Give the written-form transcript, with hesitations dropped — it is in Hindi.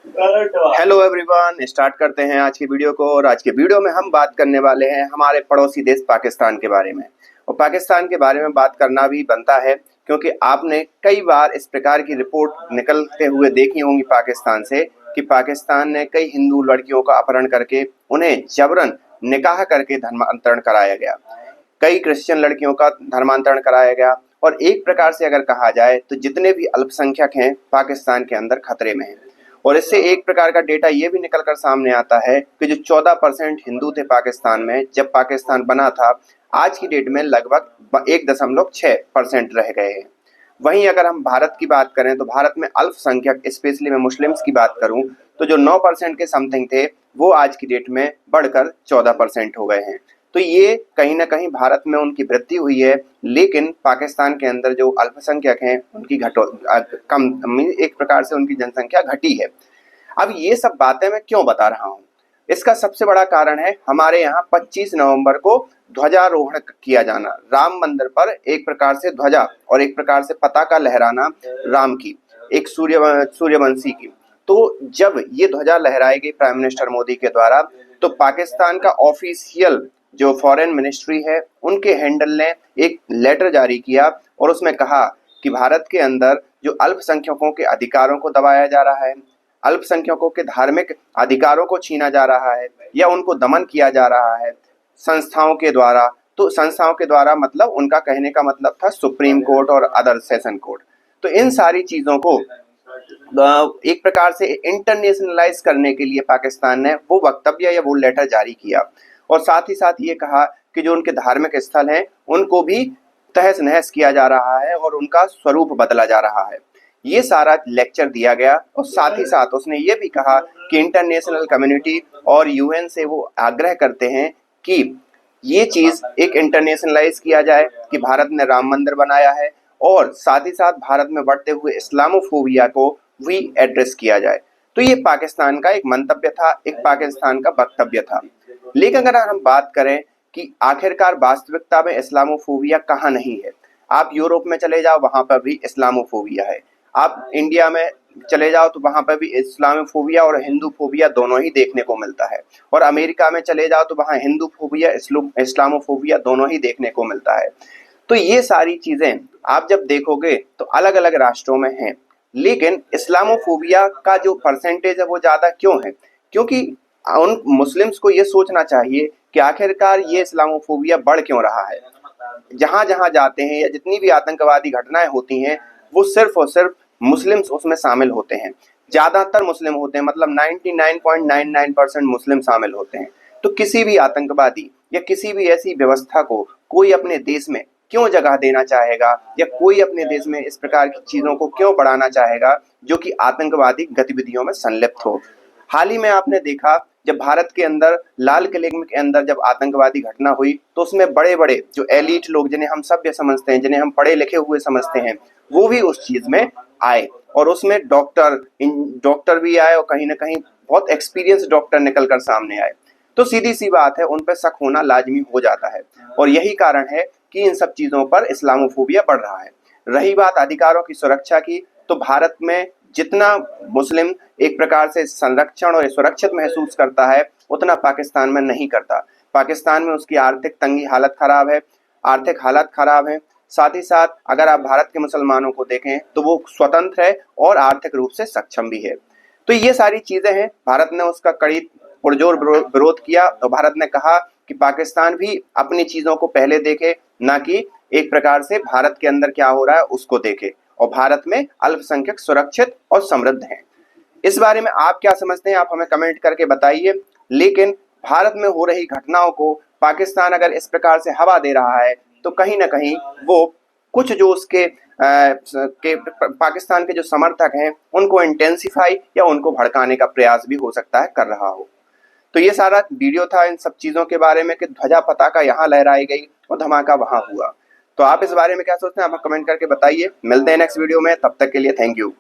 हेलो एवरीवन, स्टार्ट करते हैं आज की वीडियो को। और आज के वीडियो में हम बात करने वाले हैं हमारे पड़ोसी देश पाकिस्तान के बारे में। और पाकिस्तान के बारे में बात करना भी बनता है क्योंकि आपने कई बार इस प्रकार की रिपोर्ट निकलते हुए देखी होंगी पाकिस्तान से कि पाकिस्तान ने कई हिंदू लड़कियों का अपहरण करके उन्हें जबरन निकाह करके धर्मांतरण कराया गया, कई क्रिश्चियन लड़कियों का धर्मांतरण कराया गया। और एक प्रकार से अगर कहा जाए तो जितने भी अल्पसंख्यक हैं पाकिस्तान के अंदर खतरे में हैं। और इससे एक प्रकार का डेटा ये भी निकल कर सामने आता है कि जो 14% हिंदू थे पाकिस्तान में जब पाकिस्तान बना था, आज की डेट में लगभग 1.6% रह गए हैं। वहीं अगर हम भारत की बात करें तो भारत में अल्पसंख्यक, स्पेशली मैं मुस्लिम्स की बात करूं तो जो 9% के समथिंग थे वो आज की डेट में बढ़कर 14% हो गए हैं। तो ये कहीं ना कहीं भारत में उनकी वृद्धि हुई है, लेकिन पाकिस्तान के अंदर जो अल्पसंख्यक हैं उनकी कम, एक प्रकार से उनकी जनसंख्या घटी है। अब ये सब बातें मैं क्यों बता रहा हूँ, इसका सबसे बड़ा कारण है हमारे यहाँ 25 नवंबर को ध्वजारोहण किया जाना, राम मंदिर पर एक प्रकार से ध्वजा और एक प्रकार से पताका लहराना, राम की, एक सूर्यवंशी की। तो जब ये ध्वजा लहराई गई प्राइम मिनिस्टर मोदी के द्वारा, तो पाकिस्तान का ऑफिशियल जो फॉरेन मिनिस्ट्री है उनके हैंडल ने एक लेटर जारी किया और उसमें कहा कि भारत के अंदर जो अल्पसंख्यकों के अधिकारों को दबाया जा रहा है, अल्पसंख्यकों के धार्मिक अधिकारों को छीना जा रहा है या उनको दमन किया जा रहा है संस्थाओं के द्वारा। तो संस्थाओं के द्वारा मतलब उनका कहने का मतलब था सुप्रीम कोर्ट और अदर सेशन कोर्ट। तो इन सारी चीजों को एक प्रकार से इंटरनेशनलाइज करने के लिए पाकिस्तान ने वो वक्तव्य या वो लेटर जारी किया और साथ ही साथ ये कहा कि जो उनके धार्मिक स्थल हैं उनको भी तहस नहस किया जा रहा है और उनका स्वरूप बदला जा रहा है। ये सारा लेक्चर दिया गया और साथ ही साथ उसने ये भी कहा कि इंटरनेशनल कम्युनिटी और यूएन से वो आग्रह करते हैं कि ये चीज एक इंटरनेशनलाइज किया जाए कि भारत ने राम मंदिर बनाया है और साथ ही साथ भारत में बढ़ते हुए इस्लामोफोबिया को भी एड्रेस किया जाए। तो ये पाकिस्तान का एक मंतव्य था, एक पाकिस्तान का वक्तव्य था। लेकिन अगर हम बात करें कि आखिरकार वास्तविकता में इस्लामोफोबिया कहाँ नहीं है, आप यूरोप में चले जाओ वहां पर भी इस्लामोफोबिया है, आप इंडिया में चले जाओ तो वहां पर भी इस्लामोफोबिया और हिंदू फोबिया दोनों ही देखने को मिलता है, और अमेरिका में चले जाओ तो वहां हिंदू फोबिया इस्लामोफोबिया दोनों ही देखने को मिलता है। तो ये सारी चीजें आप जब देखोगे तो अलग अलग राष्ट्रों में हैं, लेकिन इस्लामोफोबिया का जो परसेंटेज है वो ज्यादा क्यों है? क्योंकि उन मुस्लिम्स को ये सोचना चाहिए कि आखिरकार ये इस्लामोफोबिया बढ़ क्यों रहा है। जहां जहां जाते हैं या जितनी भी आतंकवादी घटनाएं होती हैं वो सिर्फ और सिर्फ मुस्लिम्स उसमें शामिल होते हैं, ज्यादातर मुस्लिम होते हैं, मतलब 99.99% मुस्लिम शामिल होते हैं। तो किसी भी आतंकवादी या किसी भी ऐसी व्यवस्था को कोई अपने देश में क्यों जगह देना चाहेगा या कोई अपने देश में इस प्रकार की चीजों को क्यों बढ़ाना चाहेगा जो कि आतंकवादी गतिविधियों में संलिप्त हो। हाल ही में आपने देखा जब भारत के अंदर लाल किले के अंदर जब आतंकवादी घटना हुई तो उसमें बड़े बड़े जो एलिट लोग जिन्हें हम सभ्य समझते हैं, जिन्हें हम पढ़े लिखे हुए समझते हैं, वो भी उस चीज में आए और उसमें डॉक्टर भी आए और कहीं ना कहीं बहुत एक्सपीरियंस डॉक्टर निकल कर सामने आए। तो सीधी सी बात है उन पर शक होना लाजमी हो जाता है और यही कारण है कि इन सब चीजों पर इस्लामोफोबिया बढ़ रहा है। रही बात अधिकारों की सुरक्षा की, तो भारत में जितना मुस्लिम एक प्रकार से संरक्षण और सुरक्षित महसूस करता है उतना पाकिस्तान में नहीं करता। पाकिस्तान में उसकी आर्थिक तंगी हालत खराब है, आर्थिक हालत खराब है। साथ ही साथ अगर आप भारत के मुसलमानों को देखें तो वो स्वतंत्र है और आर्थिक रूप से सक्षम भी है। तो ये सारी चीजें हैं, भारत ने उसका कड़ी पुरजोर विरोध किया और भारत ने कहा कि पाकिस्तान भी अपनी चीजों को पहले देखे, ना कि एक प्रकार से भारत के अंदर क्या हो रहा है उसको देखे, और भारत में अल्पसंख्यक सुरक्षित और समृद्ध हैं। इस बारे में आप क्या समझते हैं, आप हमें कमेंट करके बताइए। लेकिन भारत में हो रही घटनाओं को पाकिस्तान अगर इस प्रकार से हवा दे रहा है तो कहीं ना कहीं वो कुछ जो उसके पाकिस्तान के जो समर्थक हैं उनको इंटेंसिफाई या उनको भड़काने का प्रयास भी हो सकता है कर रहा हो। तो ये सारा वीडियो था इन सब चीजों के बारे में कि ध्वजा पताका यहाँ लहराई गई और धमाका वहां हुआ। तो आप इस बारे में क्या सोचते हैं, आप कमेंट करके बताइए। मिलते हैं नेक्स्ट वीडियो में, तब तक के लिए थैंक यू।